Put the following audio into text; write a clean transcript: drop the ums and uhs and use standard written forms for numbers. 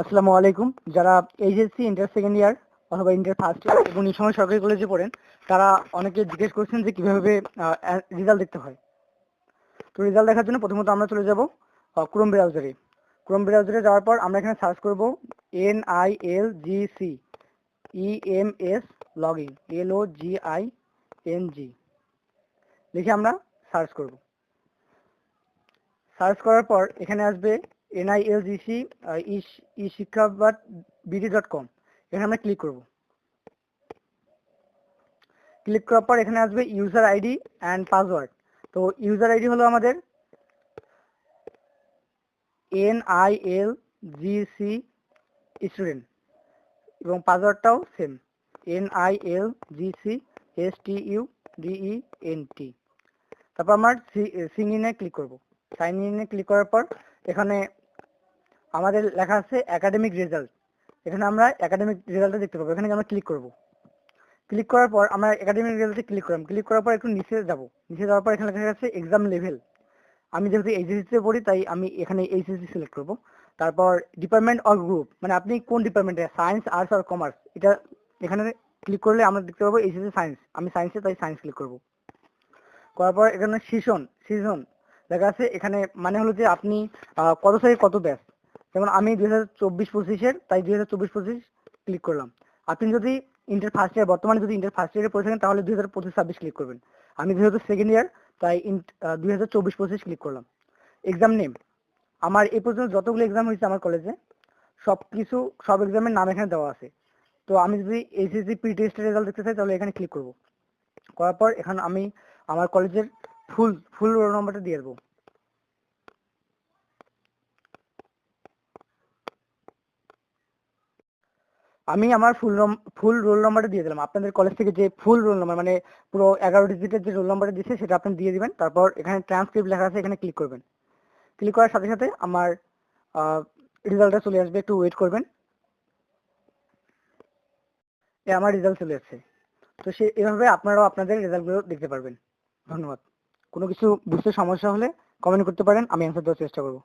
আসসালামু আলাইকুম। যারা এইচএসসি ইন্টার সেকেন্ড ইয়ার অথবা ইন্টার ফার্স্ট ইয়ার এবং নীলফামারী সরকারি কলেজে পড়েন, তারা অনেকে জিজ্ঞেস করছেন যে কিভাবে রেজাল্ট দেখতে হয়। তো রেজাল্ট দেখার জন্য প্রথমত আমরা চলে যাব ক্রোম ব্রাউজারে। ক্রোম ব্রাউজারে যাওয়ার পর আমরা এখানে সার্চ করব NILGC EMS লগইন LOGING লিখে আমরা সার্চ করব। সার্চ করার পর এখানে আসবে NILGC e-শিক্ষাবাদ.bd.com, এখানে আমরা ক্লিক করব। ক্লিক করার পর এখানে আসবে ইউজার আইডি অ্যান্ড পাসওয়ার্ড। তো ইউজার আইডি হলো আমাদের NILGC স্টুডেন্ট এবং পাসওয়ার্ডটাও সেম NILGC STUDENT। তারপর আমরা সিং ইনে ক্লিক করব। সাইন ইনে ক্লিক করার পর এখানে আমাদের লেখা আছে একাডেমিক রেজাল্ট। এখানে আমরা একাডেমিক রেজাল্টটা দেখতে পাবো, এখানে আমরা ক্লিক করব। ক্লিক করার পর আমরা একাডেমিক রেজাল্টে ক্লিক করলাম। ক্লিক করার পর একটু নিচে যাব। নিচে যাওয়ার পর এখানে লেখা আছে এক্সাম লেভেল। আমি যেহেতু এইচএসসি তে পড়ি তাই আমি এখানে এইচএসসি সিলেক্ট করব। তারপর ডিপার্টমেন্ট অর গ্রুপ, মানে আপনি কোন ডিপার্টমেন্টে, সায়েন্স, আর্টস আর কমার্স, এটা এখানে ক্লিক করলে আমরা দেখতে পাবো এইচএসসি সায়েন্স। আমি সায়েন্সে তাই সায়েন্স ক্লিক করব। করার পর এখানে সিজন লেখা আছে। এখানে মানে হলো যে আপনি কত থেকে কত ব্যাচ। যেমন আমি 2024-25-এর, তাই 2024-25 ক্লিক করলাম। আপনি যদি ইন্টার ফার্স্ট ইয়ার, বর্তমানে যদি ইন্টার ফার্স্ট ইয়ারে পড়ে থাকেন তাহলে 2025-26 ক্লিক করবেন। আমি যেহেতু সেকেন্ড ইয়ার তাই 2024-25 ক্লিক করলাম। এক্সাম নেম, আমার এই পর্যন্ত যতগুলো এক্সাম হয়েছে আমার কলেজে সব এক্সামের নাম এখানে দেওয়া আছে। তো আমি যদি এইচএসসি প্রি টেস্টের রেজাল্ট দেখতে চাই তাহলে এখানে ক্লিক করব। করার পর এখানে আমি আমার কলেজের ফুল রোল নাম্বারটা দিয়ে দেবো। আমি আমার ফুল রোল নাম্বারটা দিয়ে দিলাম। আপনাদের কলেজ থেকে যে ফুল রোল নাম্বার, মানে পুরো 11 ডিজিটের যে রোল নাম্বারটা দিচ্ছে সেটা আপনি দিয়ে দিবেন। তারপর এখানে ট্রান্সক্রিপ্ট লেখা আছে, এখানে ক্লিক করবেন। ক্লিক করার সাথে সাথে আমার রেজাল্টটা চলে আসবে, একটু ওয়েট করবেন। আমার রেজাল্ট চলে আসছে। তো এভাবে আপনারাও আপনাদের রেজাল্টগুলো দেখতে পারবেন। ধন্যবাদ। কোনো কিছু বুঝতে সমস্যা হলে কমেন্ট করতে পারেন, আমি অ্যান্সার দেওয়ার চেষ্টা করব।